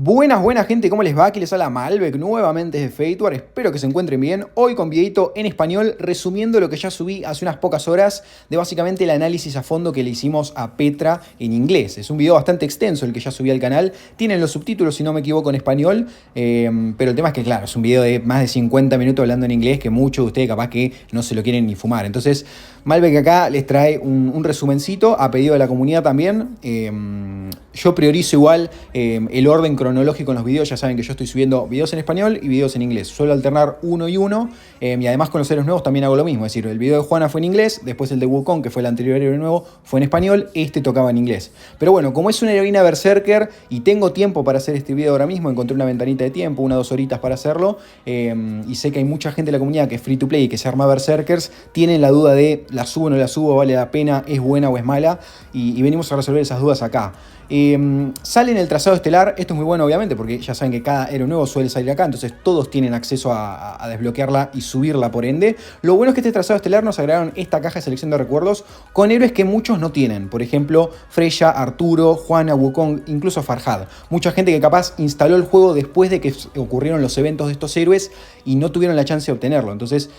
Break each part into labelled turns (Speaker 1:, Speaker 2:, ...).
Speaker 1: Buenas gente, ¿cómo les va? Aquí les habla Malbec nuevamente desde Fatewar, espero que se encuentren bien. Hoy con videito en español resumiendo lo que ya subí hace unas pocas horas de básicamente el análisis a fondo que le hicimos a Petra en inglés. Es un video bastante extenso el que ya subí al canal, tienen los subtítulos si no me equivoco en español, pero el tema es que claro, es un video de más de 50 minutos hablando en inglés que muchos de ustedes capaz que no se lo quieren ni fumar. Entonces Malbec acá les trae un resumencito a pedido de la comunidad también. Yo priorizo igual el orden cronológico en los videos. Ya saben que yo estoy subiendo videos en español y videos en inglés. Suelo alternar uno y uno. Y además con los héroes nuevos también hago lo mismo. Es decir, el video de Juana fue en inglés. Después el de Wukong, que fue el anterior héroe nuevo, fue en español. Este tocaba en inglés. Pero bueno, como es una heroína berserker y tengo tiempo para hacer este video ahora mismo, encontré una ventanita de tiempo, 1 o 2 horitas para hacerlo. Y sé que hay mucha gente de la comunidad que es free to play y que se arma berserkers. Tienen la duda de la subo o no la subo, vale la pena, es buena o es mala. Y venimos a resolver esas dudas acá. Sale en el trazado estelar, esto es muy bueno obviamente porque ya saben que cada héroe nuevo suele salir acá, entonces todos tienen acceso a desbloquearla y subirla por ende. Lo bueno es que este trazado estelar nos agregaron esta caja de selección de recuerdos con héroes que muchos no tienen, por ejemplo Freya, Arturo, Juana, Wukong, incluso Farhad. Mucha gente que capaz instaló el juego después de que ocurrieron los eventos de estos héroes y no tuvieron la chance de obtenerlo, entonces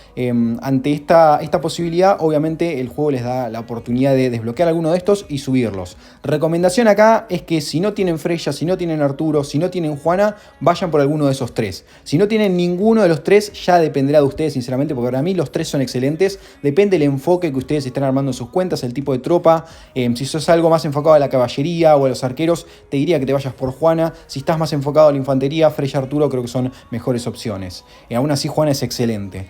Speaker 1: ante esta posibilidad obviamente el juego les da la oportunidad de desbloquear alguno de estos y subirlos. Recomendación acá es que si no tienen Freya, si no tienen Arturo, si no tienen Juana, vayan por alguno de esos tres. Si no tienen ninguno de los tres, ya dependerá de ustedes sinceramente, porque para mí los tres son excelentes. Depende del enfoque que ustedes estén armando en sus cuentas, el tipo de tropa. Si sos algo más enfocado a la caballería o a los arqueros, te diría que te vayas por Juana. Si estás más enfocado a la infantería, Freya, Arturo creo que son mejores opciones. Aún así Juana es excelente.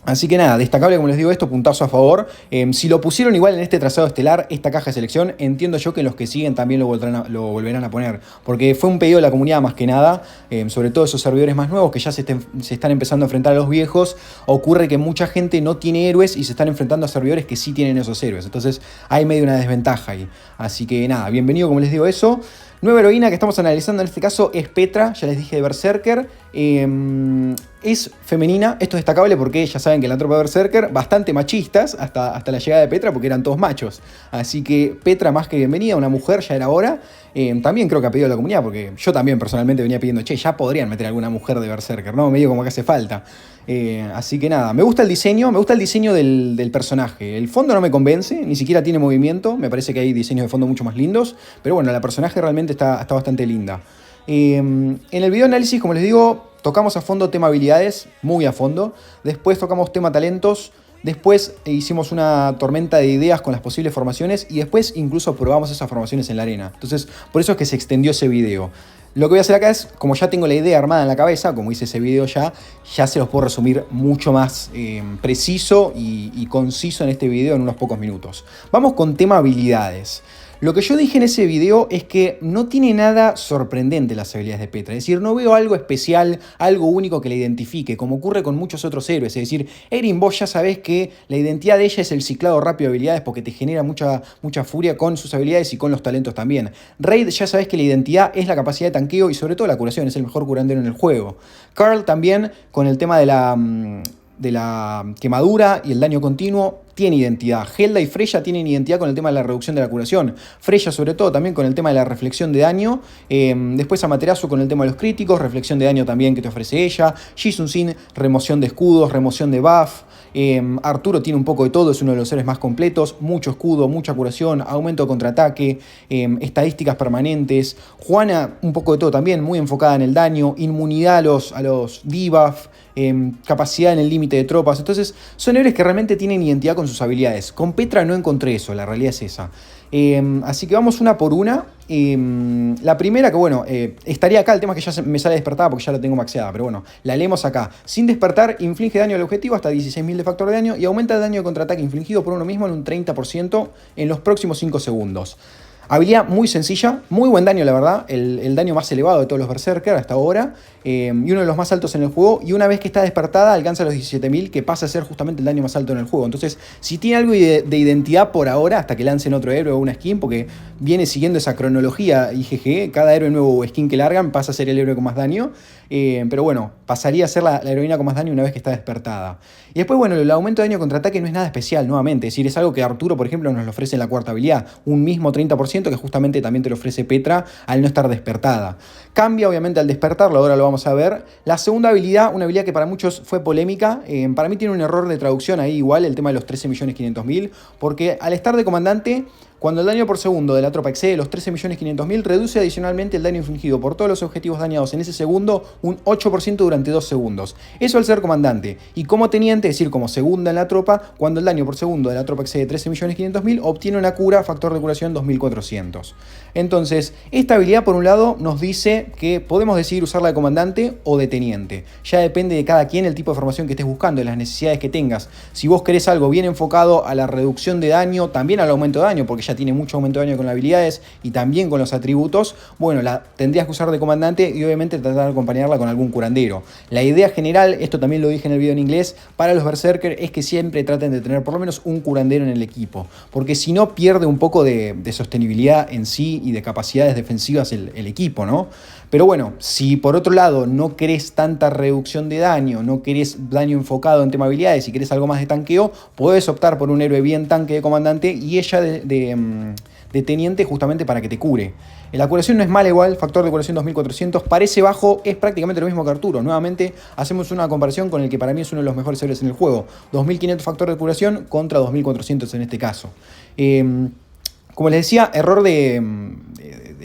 Speaker 1: Así que nada, destacable como les digo esto, puntazo a favor. Si lo pusieron igual en este trazado estelar, esta caja de selección, entiendo yo que los que siguen también lo volverán a poner. Porque fue un pedido de la comunidad más que nada, sobre todo esos servidores más nuevos que ya se están empezando a enfrentar a los viejos. Ocurre que mucha gente no tiene héroes y se están enfrentando a servidores que sí tienen esos héroes. Entonces hay medio una desventaja ahí. Así que nada, bienvenido como les digo eso. Nueva heroína que estamos analizando en este caso es Petra, ya les dije de Berserker. Es femenina, esto es destacable porque ya saben que en la tropa de Berserker, bastante machistas hasta la llegada de Petra porque eran todos machos. Así que Petra más que bienvenida, una mujer ya era hora. También creo que ha pedido la comunidad porque yo también personalmente venía pidiendo, che, ya podrían meter alguna mujer de Berserker, ¿no? Medio como que hace falta. Así que nada, me gusta el diseño del personaje. El fondo no me convence, ni siquiera tiene movimiento, me parece que hay diseños de fondo mucho más lindos, pero bueno, la personaje realmente está bastante linda. En el video análisis, como les digo, tocamos a fondo tema habilidades, muy a fondo, después tocamos tema talentos, después hicimos una tormenta de ideas con las posibles formaciones y después incluso probamos esas formaciones en la arena. Entonces, por eso es que se extendió ese video. Lo que voy a hacer acá es, como ya tengo la idea armada en la cabeza, como hice ese video ya se los puedo resumir mucho más preciso y conciso en este video en unos pocos minutos. Vamos con tema habilidades. Lo que yo dije en ese video es que no tiene nada sorprendente las habilidades de Petra. Es decir, no veo algo especial, algo único que la identifique, como ocurre con muchos otros héroes. Es decir, Erin, vos ya sabés que la identidad de ella es el ciclado rápido de habilidades porque te genera mucha furia con sus habilidades y con los talentos también. Raid ya sabés que la identidad es la capacidad de tanqueo y sobre todo la curación, es el mejor curandero en el juego. Carl también con el tema de la quemadura y el daño continuo tiene identidad. Helda y Freya tienen identidad con el tema de la reducción de la curación. Freya sobre todo también con el tema de la reflexión de daño. Después Amaterasu con el tema de los críticos, reflexión de daño también que te ofrece ella. Jisung Sin, remoción de escudos, remoción de buff. Arturo tiene un poco de todo, es uno de los seres más completos. Mucho escudo, mucha curación, aumento de contraataque, estadísticas permanentes. Juana un poco de todo también, muy enfocada en el daño. Inmunidad a los debuff. Capacidad en el límite de tropas. Entonces son héroes que realmente tienen identidad con sus habilidades. Con Petra no encontré eso, la realidad es esa. Así que vamos una por una. La primera que bueno, estaría acá, el tema es que ya me sale despertada porque ya lo tengo maxeada, pero bueno, la leemos acá. Sin despertar, inflige daño al objetivo hasta 16.000 de factor de daño y aumenta el daño de contraataque infligido por uno mismo en un 30% en los próximos 5 segundos. Habilidad muy sencilla, muy buen daño la verdad, el daño más elevado de todos los Berserker hasta ahora y uno de los más altos en el juego, y una vez que está despertada alcanza los 17.000 que pasa a ser justamente el daño más alto en el juego. Entonces si tiene algo de identidad por ahora hasta que lancen otro héroe o una skin, porque viene siguiendo esa cronología IGG, cada héroe nuevo o skin que largan pasa a ser el héroe con más daño, pero bueno, pasaría a ser la heroína con más daño una vez que está despertada. Y después, bueno, el aumento de daño contraataque no es nada especial, nuevamente. Es decir, es algo que Arturo, por ejemplo, nos lo ofrece en la cuarta habilidad. Un mismo 30% que justamente también te lo ofrece Petra al no estar despertada. Cambia, obviamente, al despertarlo, ahora lo vamos a ver. La segunda habilidad, una habilidad que para muchos fue polémica, para mí tiene un error de traducción ahí igual, el tema de los 13.500.000, porque al estar de comandante, cuando el daño por segundo de la tropa excede los 13.500.000, reduce adicionalmente el daño infligido por todos los objetivos dañados en ese segundo un 8% durante 2 segundos. Eso al ser comandante. Y como teniente, es decir, como segunda en la tropa, cuando el daño por segundo de la tropa excede 13.500.000, obtiene una cura, factor de curación 2400. Entonces, esta habilidad por un lado nos dice que podemos decidir usarla de comandante o de teniente. Ya depende de cada quien el tipo de formación que estés buscando, de las necesidades que tengas. Si vos querés algo bien enfocado a la reducción de daño, también al aumento de daño, porque ya tiene mucho aumento de daño con las habilidades y también con los atributos, bueno, la tendrías que usar de comandante y obviamente tratar de acompañarla con algún curandero. La idea general, esto también lo dije en el video en inglés, para los berserker es que siempre traten de tener por lo menos un curandero en el equipo, porque si no pierde un poco de sostenibilidad en sí y de capacidades defensivas el equipo, ¿no? Pero bueno, si por otro lado no querés tanta reducción de daño, no querés daño enfocado en tema habilidades y querés algo más de tanqueo, podés optar por un héroe bien tanque de comandante y ella de teniente justamente para que te cure. La curación no es mala igual, factor de curación 2400, parece bajo, es prácticamente lo mismo que Arturo. Nuevamente hacemos una comparación con el que para mí es uno de los mejores héroes en el juego. 2500 factor de curación contra 2400 en este caso. Como les decía, error de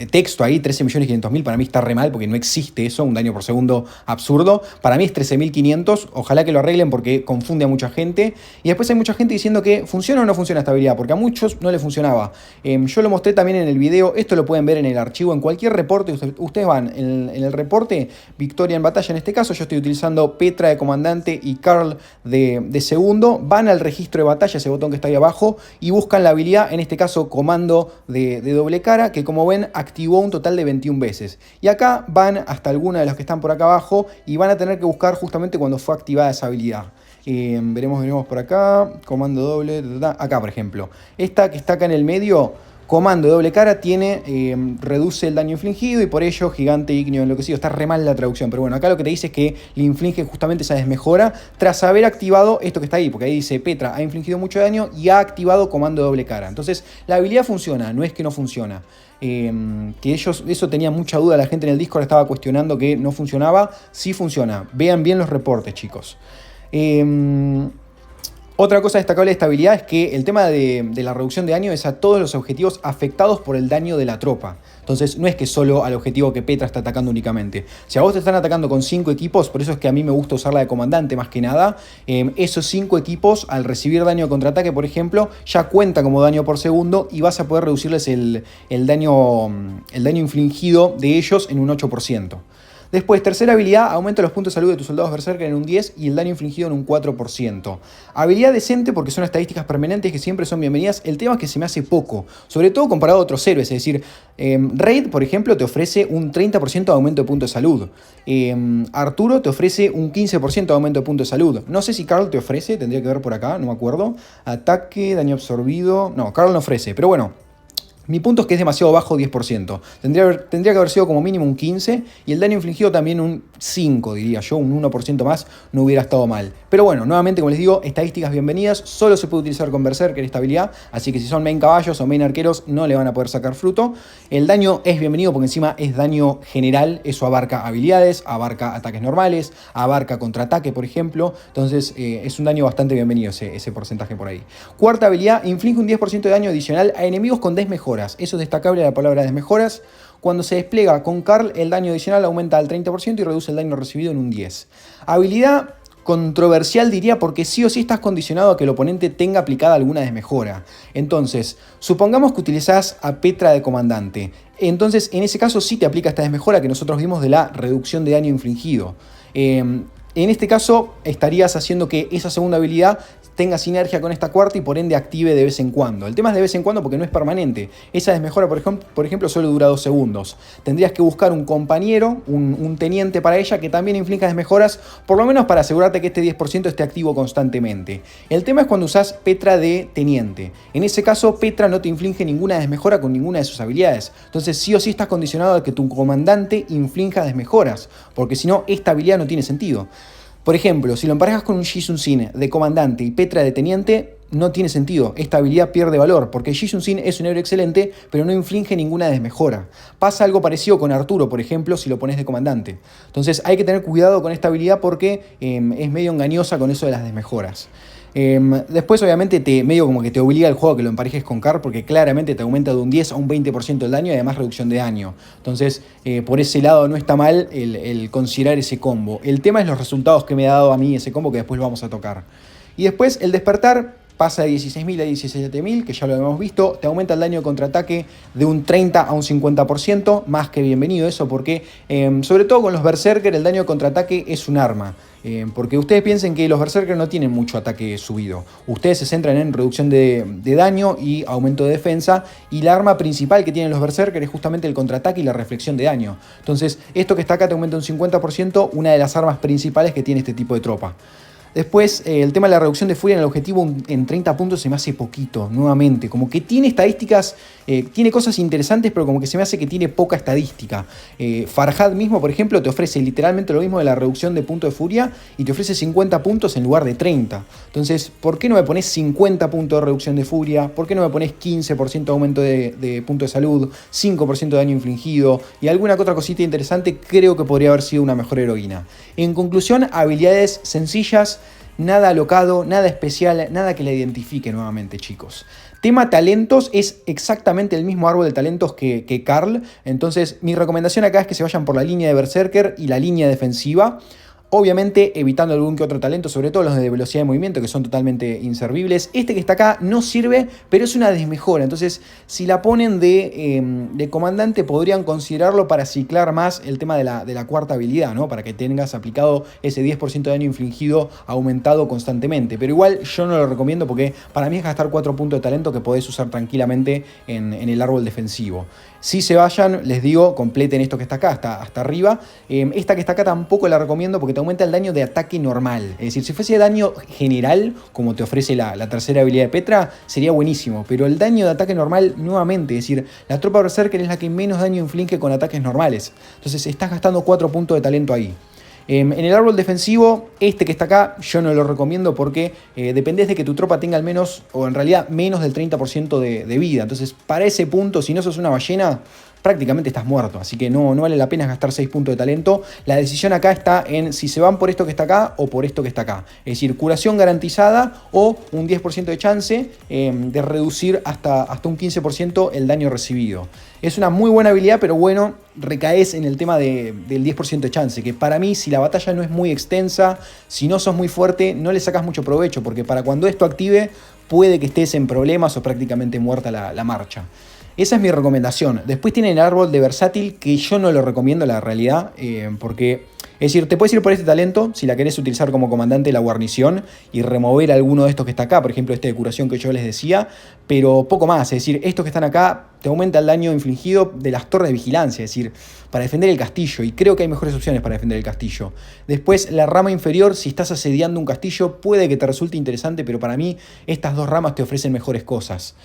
Speaker 1: texto ahí, 13.500.000, para mí está re mal porque no existe eso, un daño por segundo absurdo. Para mí es 13.500, ojalá que lo arreglen porque confunde a mucha gente. Y después hay mucha gente diciendo que funciona o no funciona esta habilidad, porque a muchos no le funcionaba. Yo lo mostré también en el video, esto lo pueden ver en el archivo, en cualquier reporte, ustedes van en el reporte, victoria en batalla en este caso, yo estoy utilizando Petra de comandante y Carl de segundo, van al registro de batalla, ese botón que está ahí abajo, y buscan la habilidad, en este caso comando de doble cara, que como ven activó un total de 21 veces. Y acá van hasta alguna de las que están por acá abajo y van a tener que buscar justamente cuando fue activada esa habilidad. Veremos por acá, comando doble, acá por ejemplo. Esta que está acá en el medio, comando de doble cara, reduce el daño infligido y por ello gigante ígneo enloquecido. Está re mal la traducción, pero bueno, acá lo que te dice es que le inflige justamente esa desmejora tras haber activado esto que está ahí, porque ahí dice Petra ha infligido mucho daño y ha activado comando de doble cara. Entonces la habilidad funciona, no es que no funciona. Que eso tenía mucha duda, la gente en el Discord estaba cuestionando que no funcionaba. Sí funciona, vean bien los reportes, chicos. Otra cosa destacable de esta habilidad es que el tema de la reducción de daño es a todos los objetivos afectados por el daño de la tropa. Entonces no es que solo al objetivo que Petra está atacando únicamente. Si a vos te están atacando con 5 equipos, por eso es que a mí me gusta usarla de comandante más que nada, esos 5 equipos al recibir daño de contraataque, por ejemplo, ya cuenta como daño por segundo y vas a poder reducirles el daño infligido de ellos en un 8%. Después, tercera habilidad, aumenta los puntos de salud de tus soldados berserker en un 10 y el daño infligido en un 4%. Habilidad decente porque son estadísticas permanentes que siempre son bienvenidas. El tema es que se me hace poco, sobre todo comparado a otros héroes. Es decir, Raid, por ejemplo, te ofrece un 30% de aumento de puntos de salud. Arturo te ofrece un 15% de aumento de puntos de salud. No sé si Carl te ofrece, tendría que ver por acá, no me acuerdo. Ataque, daño absorbido. No, Carl no ofrece, pero bueno. Mi punto es que es demasiado bajo, 10%. Tendría que haber sido como mínimo un 15% y el daño infligido también un 5%, diría yo, un 1% más no hubiera estado mal. Pero bueno, nuevamente, como les digo, estadísticas bienvenidas, solo se puede utilizar con Berserker esta habilidad, así que si son main caballos o main arqueros no le van a poder sacar fruto. El daño es bienvenido porque encima es daño general, eso abarca habilidades, abarca ataques normales, abarca contraataque, por ejemplo, entonces es un daño bastante bienvenido ese porcentaje por ahí. Cuarta habilidad, inflige un 10% de daño adicional a enemigos con desmejoras. Eso es destacable la palabra desmejoras. Cuando se despliega con Carl, el daño adicional aumenta al 30% y reduce el daño recibido en un 10%. Habilidad controversial diría porque sí o sí estás condicionado a que el oponente tenga aplicada alguna desmejora. Entonces, supongamos que utilizás a Petra de comandante. Entonces, en ese caso sí te aplica esta desmejora que nosotros vimos de la reducción de daño infligido. En este caso estarías haciendo que esa segunda habilidad tenga sinergia con esta cuarta y por ende active de vez en cuando. El tema es de vez en cuando porque no es permanente. Esa desmejora, por ejemplo, solo dura 2 segundos. Tendrías que buscar un compañero, un teniente para ella que también inflija desmejoras, por lo menos para asegurarte que este 10% esté activo constantemente. El tema es cuando usás Petra de teniente. En ese caso, Petra no te inflige ninguna desmejora con ninguna de sus habilidades. Entonces, sí o sí estás condicionado a que tu comandante inflinja desmejoras, porque si no, esta habilidad no tiene sentido. Por ejemplo, si lo emparejas con un Ji Sun-sin de comandante y Petra de teniente, no tiene sentido. Esta habilidad pierde valor, porque Ji Sun-sin es un héroe excelente, pero no inflige ninguna desmejora. Pasa algo parecido con Arturo, por ejemplo, si lo pones de comandante. Entonces hay que tener cuidado con esta habilidad porque es medio engañosa con eso de las desmejoras. Después obviamente medio como que te obliga el juego a que lo emparejes con Car, porque claramente te aumenta de un 10 a un 20% el daño y además reducción de daño. Entonces por ese lado no está mal el considerar ese combo. El tema es los resultados que me ha dado a mí ese combo, que después lo vamos a tocar. Y después el despertar pasa de 16.000 a 17.000, que ya lo hemos visto. Te aumenta el daño de contraataque de un 30 a un 50%, más que bienvenido eso, porque sobre todo con los Berserker el daño de contraataque es un arma. Porque ustedes piensen que los Berserker no tienen mucho ataque subido. Ustedes se centran en reducción de daño y aumento de defensa, y la arma principal que tienen los Berserker es justamente el contraataque y la reflexión de daño. Entonces, esto que está acá te aumenta un 50%, una de las armas principales que tiene este tipo de tropa. Después, el tema de la reducción de furia en el objetivo en 30 puntos se me hace poquito, nuevamente. Como que tiene estadísticas, tiene cosas interesantes, pero como que se me hace que tiene poca estadística. Farhad mismo, por ejemplo, te ofrece literalmente lo mismo de la reducción de punto de furia y te ofrece 50 puntos en lugar de 30. Entonces, ¿por qué no me pones 50 puntos de reducción de furia? ¿Por qué no me pones 15% de aumento de punto de salud, 5% de daño infligido y alguna que otra cosita interesante? Creo que podría haber sido una mejor heroína. En conclusión, habilidades sencillas, nada alocado, nada especial, nada que la identifique nuevamente, chicos. Tema talentos, es exactamente el mismo árbol de talentos que Karl. Entonces, mi recomendación acá es que se vayan por la línea de Berserker y la línea defensiva. Obviamente evitando algún que otro talento, sobre todo los de velocidad de movimiento, que son totalmente inservibles. Este que está acá no sirve, pero es una desmejora. Entonces, si la ponen de comandante, podrían considerarlo para ciclar más el tema de la cuarta habilidad, ¿no? Para que tengas aplicado ese 10% de daño infligido aumentado constantemente. Pero igual yo no lo recomiendo porque para mí es gastar 4 puntos de talento que podés usar tranquilamente en el árbol defensivo. Si se vayan, les digo, completen esto que está acá, hasta arriba. Esta que está acá tampoco la recomiendo porque te aumenta el daño de ataque normal. Es decir, si fuese daño general, como te ofrece la tercera habilidad de Petra, sería buenísimo. Pero el daño de ataque normal, nuevamente, es decir, la tropa Berserker es la que menos daño inflige con ataques normales. Entonces estás gastando 4 puntos de talento ahí. En el árbol defensivo, este que está acá, yo no lo recomiendo porque dependés de que tu tropa tenga al menos, o en realidad menos del 30% de vida. Entonces, para ese punto, si no sos una ballena, prácticamente estás muerto. Así que no vale la pena gastar 6 puntos de talento. La decisión acá está en si se van por esto que está acá o por esto que está acá. Es decir, curación garantizada o un 10% de chance de reducir hasta un 15% el daño recibido. Es una muy buena habilidad, pero bueno, recaes en el tema del 10% de chance, que para mí, si la batalla no es muy extensa, si no sos muy fuerte, no le sacas mucho provecho, porque para cuando esto active, puede que estés en problemas o prácticamente muerta la marcha. Esa es mi recomendación. Después tienen el árbol de versátil, que yo no lo recomiendo, la realidad, porque, es decir, te puedes ir por este talento si la querés utilizar como comandante de la guarnición y remover alguno de estos que está acá, por ejemplo este de curación que yo les decía, pero poco más. Es decir, estos que están acá te aumenta el daño infligido de las torres de vigilancia, es decir, para defender el castillo, y creo que hay mejores opciones para defender el castillo. Después, la rama inferior, si estás asediando un castillo, puede que te resulte interesante, pero para mí estas dos ramas te ofrecen mejores cosas.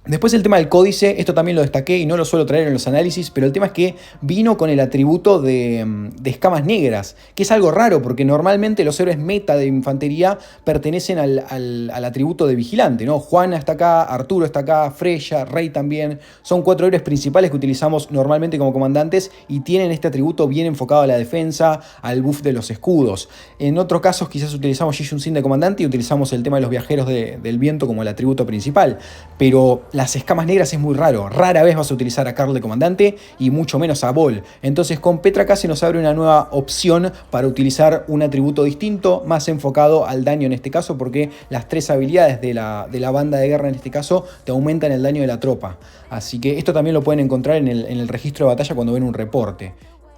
Speaker 1: Después el tema del códice, esto también lo destaqué y no lo suelo traer en los análisis, pero el tema es que vino con el atributo de escamas negras, que es algo raro porque normalmente los héroes meta de infantería pertenecen al atributo de vigilante, ¿no? Juana está acá, Arturo está acá, Freya, Rey también, son 4 héroes principales que utilizamos normalmente como comandantes y tienen este atributo bien enfocado a la defensa, al buff de los escudos. En otros casos quizás utilizamos Ji Sun-sin de comandante y utilizamos el tema de los viajeros del viento como el atributo principal, pero las escamas negras es muy raro. Rara vez vas a utilizar a Karl de comandante y mucho menos a Vol. Entonces con Petra acá se nos abre una nueva opción para utilizar un atributo distinto, más enfocado al daño en este caso, porque las 3 habilidades de la banda de guerra en este caso te aumentan el daño de la tropa. Así que esto también lo pueden encontrar en el registro de batalla cuando ven un reporte.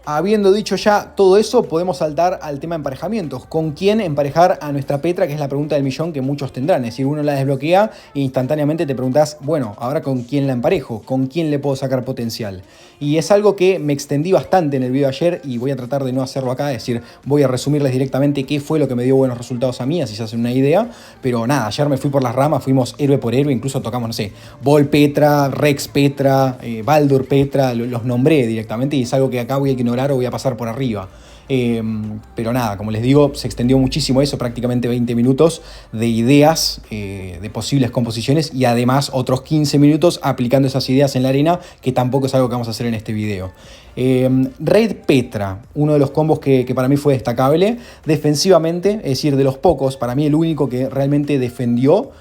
Speaker 1: Habiendo dicho ya todo eso, podemos saltar al tema de emparejamientos. ¿Con quién emparejar a nuestra Petra? Que es la pregunta del millón que muchos tendrán. Es decir, uno la desbloquea e instantáneamente te preguntas, bueno, ahora ¿con quién la emparejo? ¿Con quién le puedo sacar potencial? Y es algo que me extendí bastante en el video de ayer y voy a tratar de no hacerlo acá. Es decir, voy a resumirles directamente qué fue lo que me dio buenos resultados a mí, así se hacen una idea. Pero nada, ayer me fui por las ramas, fuimos héroe por héroe, incluso tocamos, no sé, Vol Petra, Rex Petra, Baldur Petra, los nombré directamente y es algo que acá voy a ignorar o voy a pasar por arriba. Pero nada, como les digo, se extendió muchísimo eso, prácticamente 20 minutos de ideas, de posibles composiciones y además otros 15 minutos aplicando esas ideas en la arena, que tampoco es algo que vamos a hacer en este video. Raid Petra, uno de los combos que para mí fue destacable defensivamente, es decir, de los pocos, para mí el único que realmente defendió.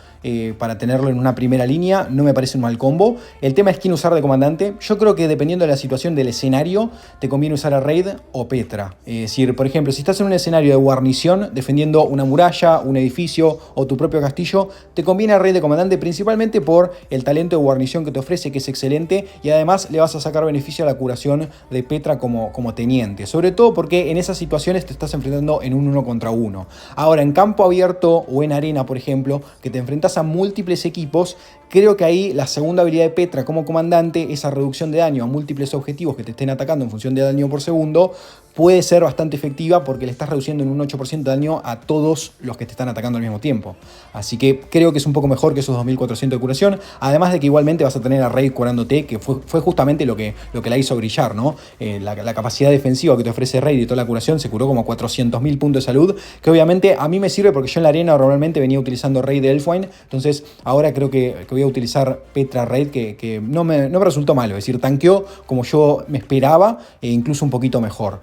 Speaker 1: Para tenerlo en una primera línea, no me parece un mal combo. El tema es quién usar de comandante. Yo creo que dependiendo de la situación del escenario, te conviene usar a Raid o Petra. Es decir, por ejemplo, si estás en un escenario de guarnición, defendiendo una muralla, un edificio o tu propio castillo, te conviene a Raid de comandante principalmente por el talento de guarnición que te ofrece, que es excelente, y además le vas a sacar beneficio a la curación de Petra como teniente. Sobre todo porque en esas situaciones te estás enfrentando en un 1 contra 1. Ahora, en campo abierto o en arena, por ejemplo, que te enfrentas a múltiples equipos, creo que ahí la segunda habilidad de Petra como comandante, esa reducción de daño a múltiples objetivos que te estén atacando en función de daño por segundo, puede ser bastante efectiva porque le estás reduciendo en un 8% de daño a todos los que te están atacando al mismo tiempo. Así que creo que es un poco mejor que esos 2400 de curación, además de que igualmente vas a tener a Raid curándote, que fue justamente lo que la hizo brillar, ¿no? La capacidad defensiva que te ofrece Raid y toda la curación se curó como 400.000 puntos de salud, que obviamente a mí me sirve porque yo en la arena normalmente venía utilizando Raid de Elfwine, entonces ahora creo que voy a utilizar Petra Raid, que no me resultó malo, es decir, tanqueó como yo me esperaba e incluso un poquito mejor.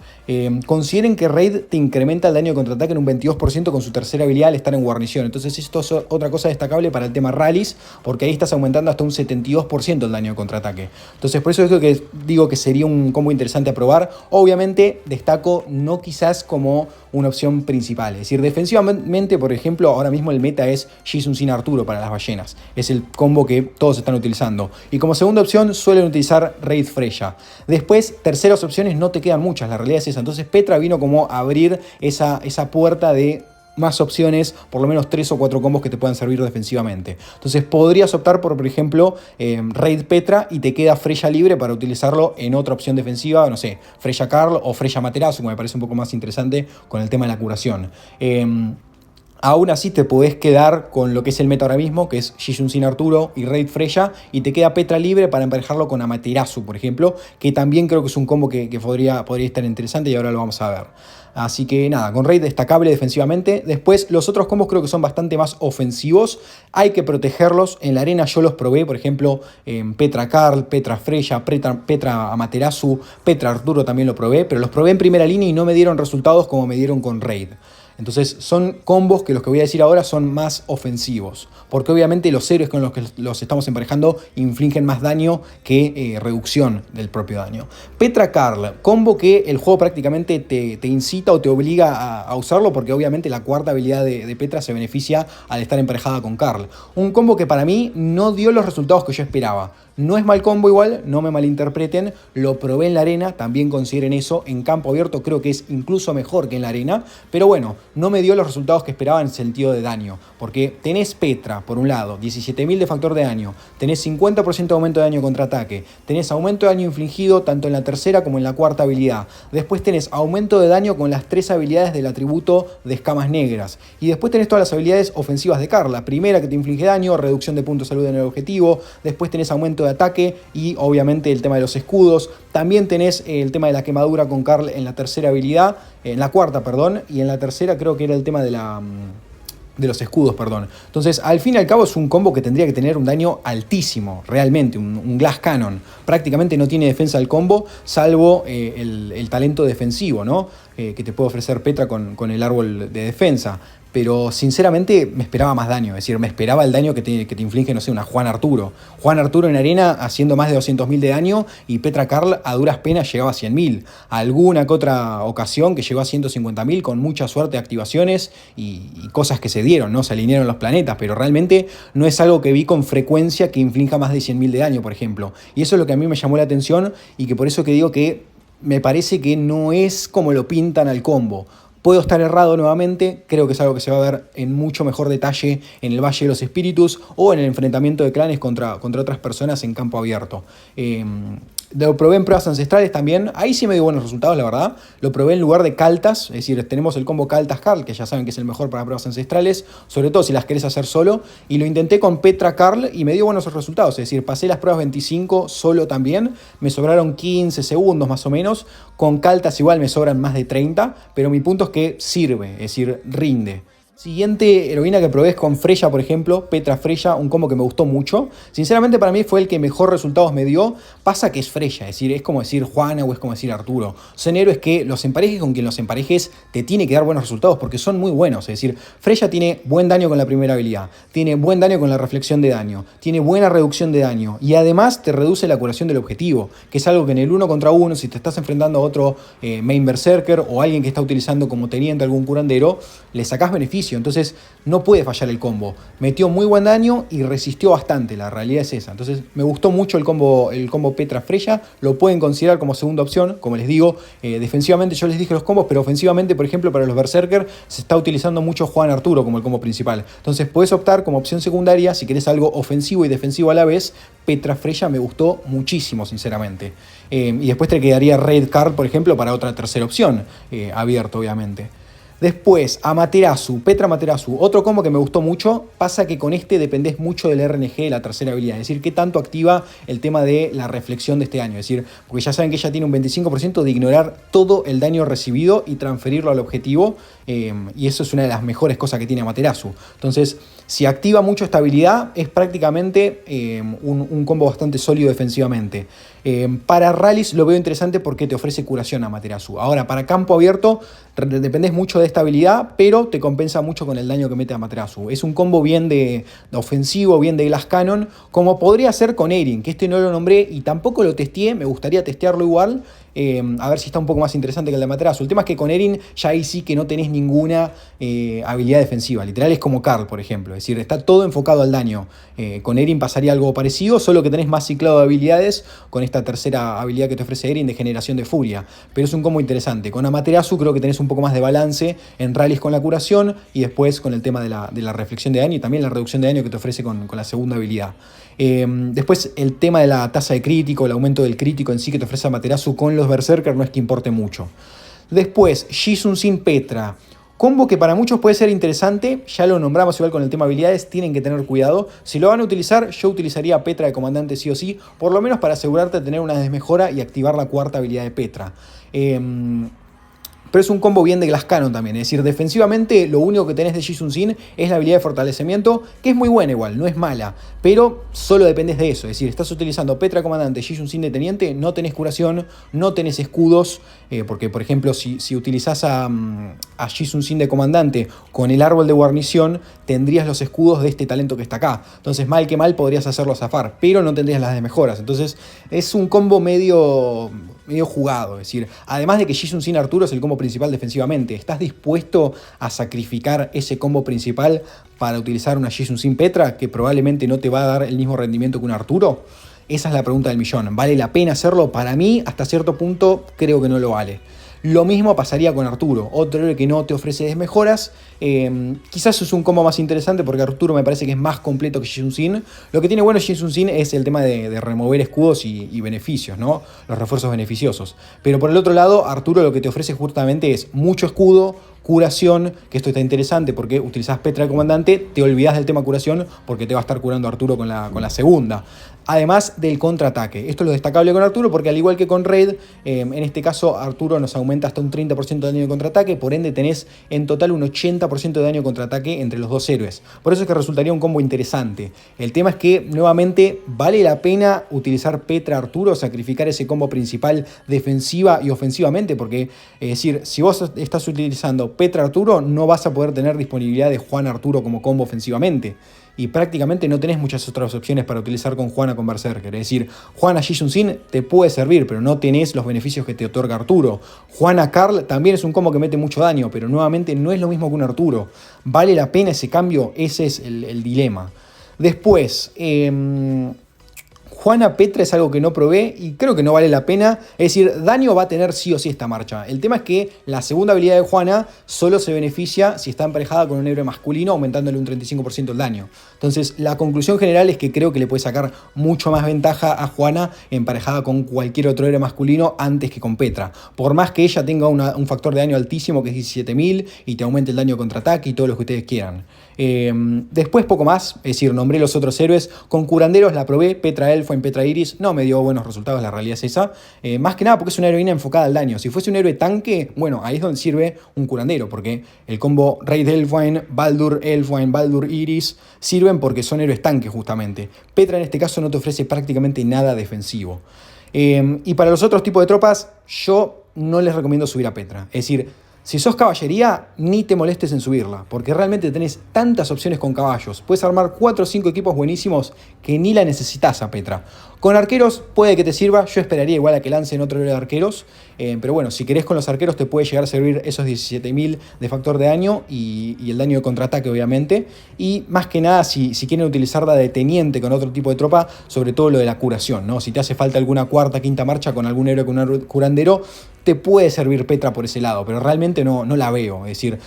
Speaker 1: Consideren que Raid te incrementa el daño de contraataque en un 22% con su tercera habilidad al estar en guarnición, entonces esto es otra cosa destacable para el tema rallies, porque ahí estás aumentando hasta un 72% el daño de contraataque. Entonces por eso es que digo que sería un combo interesante a probar. Obviamente destaco no quizás como una opción principal, es decir, defensivamente, por ejemplo, ahora mismo el meta es Jhisun sin Arturo para las ballenas, es el combo que todos están utilizando, y como segunda opción suelen utilizar Raid Freya. Después, terceras opciones no te quedan muchas, la realidad es esa. Entonces Petra vino como a abrir esa puerta de más opciones, por lo menos 3 o 4 combos que te puedan servir defensivamente. Entonces podrías optar por ejemplo, Raid Petra y te queda Freya libre para utilizarlo en otra opción defensiva, no sé, Freya Karl o Freya Materazo, que me parece un poco más interesante con el tema de la curación. Aún así te podés quedar con lo que es el meta ahora mismo, que es Jhisun sin Arturo y Raid Freya, y te queda Petra libre para emparejarlo con Amaterasu, por ejemplo, que también creo que es un combo que podría estar interesante y ahora lo vamos a ver. Así que nada, con Raid destacable defensivamente. Después los otros combos creo que son bastante más ofensivos. Hay que protegerlos. En la arena yo los probé, por ejemplo, Petra Karl, Petra Freya, Petra Amaterasu, Petra Arturo también lo probé, pero los probé en primera línea y no me dieron resultados como me dieron con Raid. Entonces son combos que los que voy a decir ahora son más ofensivos, porque obviamente los héroes con los que los estamos emparejando infligen más daño que reducción del propio daño. Petra Karl, combo que el juego prácticamente te incita o te obliga a usarlo, porque obviamente la cuarta habilidad de Petra se beneficia al estar emparejada con Karl. Un combo que para mí no dio los resultados que yo esperaba. No es mal combo igual, no me malinterpreten, lo probé en la arena, también consideren eso, en campo abierto creo que es incluso mejor que en la arena, pero bueno, no me dio los resultados que esperaba en sentido de daño, porque tenés Petra, por un lado, 17.000 de factor de daño, tenés 50% de aumento de daño contra ataque, tenés aumento de daño infligido tanto en la tercera como en la cuarta habilidad, después tenés aumento de daño con las 3 habilidades del atributo de escamas negras, y después tenés todas las habilidades ofensivas de Karl, la primera que te inflige daño, reducción de puntos de salud en el objetivo, después tenés aumento de ataque y obviamente el tema de los escudos. También tenés el tema de la quemadura con Karl en la tercera habilidad, en la cuarta, perdón, y en la tercera creo que era el tema de los escudos, perdón. Entonces, al fin y al cabo es un combo que tendría que tener un daño altísimo, realmente, un Glass Cannon. Prácticamente no tiene defensa el combo, salvo el talento defensivo, ¿no? Que te puede ofrecer Petra con el árbol de defensa. Pero sinceramente me esperaba más daño, es decir, me esperaba el daño que te inflige, no sé, una Juan Arturo. Juan Arturo en arena haciendo más de 200.000 de daño y Petra Karl a duras penas llegaba a 100.000. Alguna que otra ocasión que llegó a 150.000 con mucha suerte de activaciones y cosas que se dieron, ¿no? Se alinearon los planetas, pero realmente no es algo que vi con frecuencia que inflinja más de 100.000 de daño, por ejemplo. Y eso es lo que a mí me llamó la atención y que por eso que digo que me parece que no es como lo pintan al combo. Puedo estar errado nuevamente, creo que es algo que se va a ver en mucho mejor detalle en el Valle de los Espíritus o en el enfrentamiento de clanes contra otras personas en campo abierto. Lo probé en pruebas ancestrales también, ahí sí me dio buenos resultados, la verdad. Lo probé en lugar de Kaltas, es decir, tenemos el combo Kaltas-Karl, que ya saben que es el mejor para pruebas ancestrales, sobre todo si las querés hacer solo, y lo intenté con Petra-Karl y me dio buenos resultados, es decir, pasé las pruebas 25 solo también, me sobraron 15 segundos más o menos, con Kaltas igual me sobran más de 30, pero mi punto es que sirve, es decir, rinde. Siguiente heroína que probé es con Freya, por ejemplo, Petra Freya, un combo que me gustó mucho. Sinceramente para mí fue el que mejor resultados me dio. Pasa que es Freya, es decir, es como decir Juana o es como decir Arturo. Son héroes que los emparejes con quien los emparejes te tiene que dar buenos resultados porque son muy buenos. Es decir, Freya tiene buen daño con la primera habilidad, tiene buen daño con la reflexión de daño, tiene buena reducción de daño y además te reduce la curación del objetivo, que es algo que en el 1 contra 1, si te estás enfrentando a otro main berserker o alguien que está utilizando como teniente algún curandero, le sacás beneficio. Entonces no puede fallar el combo. Metió muy buen daño y resistió bastante, la realidad es esa. Entonces me gustó mucho el combo Petra Freya, lo pueden considerar como segunda opción, como les digo, defensivamente yo les dije los combos, pero ofensivamente, por ejemplo, para los berserker se está utilizando mucho Juan Arturo como el combo principal. Entonces puedes optar como opción secundaria, si querés algo ofensivo y defensivo a la vez, Petra Freya me gustó muchísimo, sinceramente. Y después te quedaría Red Card, por ejemplo, para otra tercera opción, abierto obviamente. Después, Amaterasu, Petra Amaterasu, otro combo que me gustó mucho. Pasa que con este dependés mucho del RNG de la tercera habilidad, es decir, qué tanto activa el tema de la reflexión de este daño. Es decir, porque ya saben que ella tiene un 25% de ignorar todo el daño recibido y transferirlo al objetivo, y eso es una de las mejores cosas que tiene Amaterasu. Entonces, si activa mucho esta habilidad, es prácticamente un combo bastante sólido defensivamente. Para rallies lo veo interesante porque te ofrece curación a Amaterasu. Ahora, para campo abierto, dependés mucho de esta habilidad, pero te compensa mucho con el daño que mete Amaterasu. Es un combo bien de ofensivo, bien de Glass Cannon, como podría ser con Erin, que este no lo nombré y tampoco lo testé, me gustaría testearlo igual. A ver si está un poco más interesante que el de Amaterasu. El tema es que con Erin ya ahí sí que no tenés ninguna habilidad defensiva. Literal es como Karl, por ejemplo. Es decir, está todo enfocado al daño. Con Erin pasaría algo parecido, solo que tenés más ciclado de habilidades con esta tercera habilidad que te ofrece Erin de generación de furia. Pero es un combo interesante. Con Amaterasu creo que tenés un poco más de balance en rallies con la curación y después con el tema de la reflexión de daño y también la reducción de daño que te ofrece con la segunda habilidad. Después el tema de la tasa de crítico, el aumento del crítico en sí que te ofrece Amaterasu con los berserker no es que importe mucho. Después, Jisun Sin Petra. Combo que para muchos puede ser interesante, ya lo nombramos igual con el tema habilidades, tienen que tener cuidado. Si lo van a utilizar, yo utilizaría a Petra de comandante sí o sí, por lo menos para asegurarte de tener una desmejora y activar la cuarta habilidad de Petra. Pero es un combo bien de Glass Cannon también, es decir, defensivamente lo único que tenés de Jisun Sin es la habilidad de fortalecimiento, que es muy buena igual, no es mala, pero solo dependes de eso, es decir, estás utilizando Petra comandante, Jisun Sin de teniente, no tenés curación, no tenés escudos, porque por ejemplo si utilizás a Jisun Sin de comandante con el árbol de guarnición, tendrías los escudos de este talento que está acá, entonces mal que mal podrías hacerlo zafar, pero no tendrías las desmejoras, entonces es un combo medio jugado, es decir, además de que Jisun Sin Arturo es el combo principal defensivamente, ¿estás dispuesto a sacrificar ese combo principal para utilizar una Jisun Sin Petra que probablemente no te va a dar el mismo rendimiento que un Arturo? Esa es la pregunta del millón. ¿Vale la pena hacerlo? Para mí, hasta cierto punto, creo que no lo vale. Lo mismo pasaría con Arturo, otro héroe que no te ofrece desmejoras. Quizás es un combo más interesante porque Arturo me parece que es más completo que Jisun Sin. Lo que tiene bueno Jisun Sin es el tema de remover escudos y beneficios, ¿no? Los refuerzos beneficiosos. Pero por el otro lado, Arturo lo que te ofrece justamente es mucho escudo, curación, que esto está interesante porque utilizás Petra de comandante, te olvidás del tema curación porque te va a estar curando Arturo con la segunda. Además del contraataque. Esto es lo destacable con Arturo porque al igual que con Raid, en este caso Arturo nos aumenta hasta un 30% de daño de contraataque, por ende tenés en total un 80% de daño de contraataque entre los dos héroes. Por eso es que resultaría un combo interesante. El tema es que, nuevamente, vale la pena utilizar Petra Arturo, sacrificar ese combo principal defensiva y ofensivamente, porque, es decir, si vos estás utilizando Petra Arturo, no vas a poder tener disponibilidad de Juan Arturo como combo ofensivamente. Y prácticamente no tenés muchas otras opciones para utilizar con Juana con Berserker. Es decir, Juana Jisun Sin te puede servir, pero no tenés los beneficios que te otorga Arturo. Juana Karl también es un combo que mete mucho daño, pero nuevamente no es lo mismo que un Arturo. ¿Vale la pena ese cambio? Ese es el dilema. Después, Juana Petra es algo que no probé y creo que no vale la pena. Es decir, daño va a tener sí o sí esta marcha. El tema es que la segunda habilidad de Juana solo se beneficia si está emparejada con un héroe masculino, aumentándole un 35% el daño. Entonces, la conclusión general es que creo que le puede sacar mucho más ventaja a Juana emparejada con cualquier otro héroe masculino antes que con Petra. Por más que ella tenga un factor de daño altísimo que es 17.000 y te aumente el daño contraataque y todo lo que ustedes quieran. Después poco más, es decir, nombré los otros héroes. Con curanderos la probé, Petra Elfo en Petra Iris, no me dio buenos resultados, la realidad es esa. Más que nada porque es una heroína enfocada al daño. Si fuese un héroe tanque, bueno, ahí es donde sirve un curandero, porque el combo Raid Elfwine, Baldur Elfwine, Baldur Iris sirven porque son héroes tanques justamente. Petra en este caso no te ofrece prácticamente nada defensivo. Y para los otros tipos de tropas, yo no les recomiendo subir a Petra. Es decir, si sos caballería, ni te molestes en subirla, porque realmente tenés tantas opciones con caballos. Puedes armar 4 o 5 equipos buenísimos que ni la necesitas a Petra. Con arqueros puede que te sirva, yo esperaría igual a que lancen otro héroe de arqueros, pero bueno, si querés con los arqueros te puede llegar a servir esos 17.000 de factor de daño y el daño de contraataque obviamente. Y más que nada si quieren utilizarla de teniente con otro tipo de tropa, sobre todo lo de la curación, ¿no? Si te hace falta alguna cuarta, quinta marcha con algún héroe con un curandero, te puede servir Petra por ese lado, pero realmente no la veo. Es decir,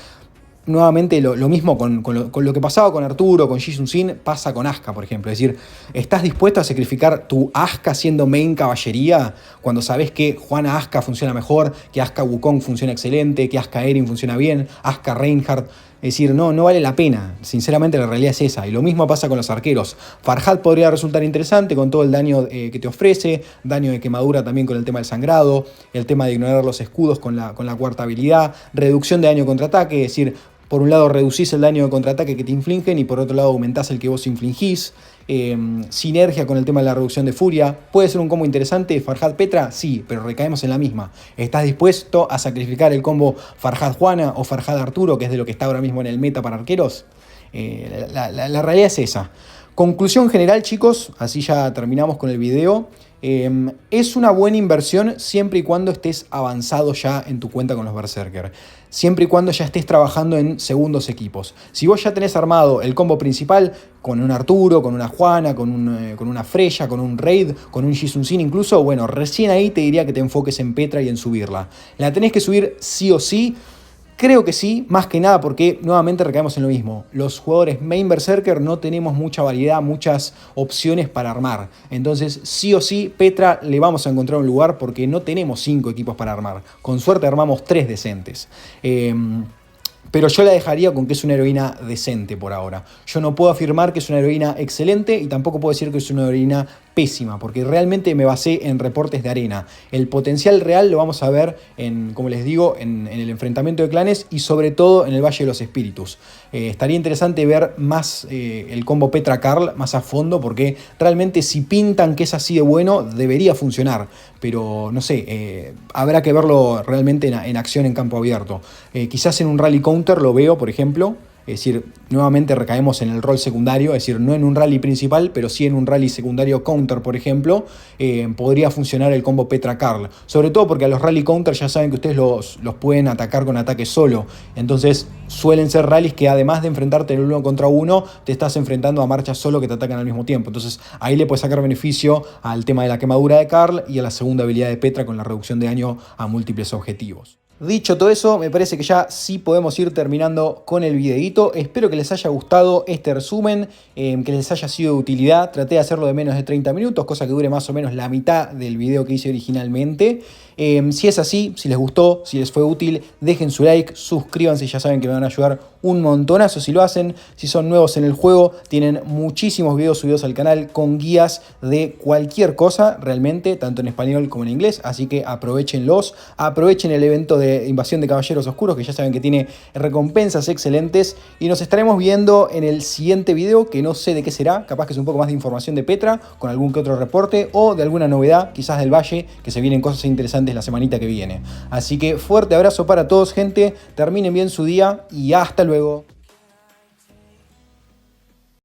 Speaker 1: nuevamente lo mismo con lo que pasaba con Arturo, con Ji Sun-sin, pasa con Asuka, por ejemplo. Es decir, ¿estás dispuesto a sacrificar tu Asuka siendo main caballería cuando sabés que Juana Asuka funciona mejor, que Asuka Wukong funciona excelente, que Asuka Erin funciona bien, Asuka Reinhardt? Es decir, no vale la pena. Sinceramente la realidad es esa. Y lo mismo pasa con los arqueros. Farhad podría resultar interesante con todo el daño que te ofrece, daño de quemadura también con el tema del sangrado, el tema de ignorar los escudos con la cuarta habilidad, reducción de daño contraataque, es decir, por un lado reducís el daño de contraataque que te infligen y por otro lado aumentás el que vos infligís. Sinergia con el tema de la reducción de furia. ¿Puede ser un combo interesante Farhad Petra? Sí, pero recaemos en la misma. ¿Estás dispuesto a sacrificar el combo Farhad Juana o Farhad Arturo, que es de lo que está ahora mismo en el meta para arqueros? La realidad es esa. Conclusión general, chicos, así ya terminamos con el video. Es una buena inversión siempre y cuando estés avanzado ya en tu cuenta con los Berserker. Siempre y cuando ya estés trabajando en segundos equipos. Si vos ya tenés armado el combo principal con un Arturo, con una Juana, con una Freya, con un Raid, con un Ji Sun-sin incluso, bueno, recién ahí te diría que te enfoques en Petra y en subirla. ¿La tenés que subir sí o sí? Creo que sí, más que nada porque nuevamente recaemos en lo mismo. Los jugadores main Berserker no tenemos mucha variedad, muchas opciones para armar. Entonces, sí o sí, Petra le vamos a encontrar un lugar porque no tenemos 5 equipos para armar. Con suerte armamos 3 decentes. Pero yo la dejaría con que es una heroína decente por ahora. Yo no puedo afirmar que es una heroína excelente y tampoco puedo decir que es una heroína pésima, porque realmente me basé en reportes de arena. El potencial real lo vamos a ver, como les digo, en el enfrentamiento de clanes y sobre todo en el Valle de los Espíritus. Estaría interesante ver más el combo Petra Karl más a fondo, porque realmente si pintan que es así de bueno, debería funcionar. Pero no sé, habrá que verlo realmente en acción en campo abierto. Quizás en un rally counter lo veo, por ejemplo. Es decir, nuevamente recaemos en el rol secundario, es decir, no en un rally principal, pero sí en un rally secundario counter, por ejemplo, podría funcionar el combo Petra Karl. Sobre todo porque a los rally counter ya saben que ustedes los pueden atacar con ataque solo. Entonces suelen ser rallies que además de enfrentarte en el 1 contra 1, te estás enfrentando a marchas solo que te atacan al mismo tiempo. Entonces ahí le puedes sacar beneficio al tema de la quemadura de Karl y a la segunda habilidad de Petra con la reducción de daño a múltiples objetivos. Dicho todo eso, me parece que ya sí podemos ir terminando con el videíto. Espero que les haya gustado este resumen, que les haya sido de utilidad. Traté de hacerlo de menos de 30 minutos, cosa que dure más o menos la mitad del video que hice originalmente. Si es así, si les gustó, si les fue útil, dejen su like, suscríbanse, ya saben que me van a ayudar un montonazo si lo hacen. Si son nuevos en el juego, tienen muchísimos videos subidos al canal con guías de cualquier cosa, realmente, tanto en español como en inglés, así que aprovechenlos. Aprovechen el evento de Invasión de Caballeros Oscuros, que ya saben que tiene recompensas excelentes, y nos estaremos viendo en el siguiente video, que no sé de qué será, capaz que es un poco más de información de Petra, con algún que otro reporte, o de alguna novedad, quizás del Valle, que se vienen cosas interesantes la semanita que viene. Así que fuerte abrazo para todos, gente, terminen bien su día y hasta luego.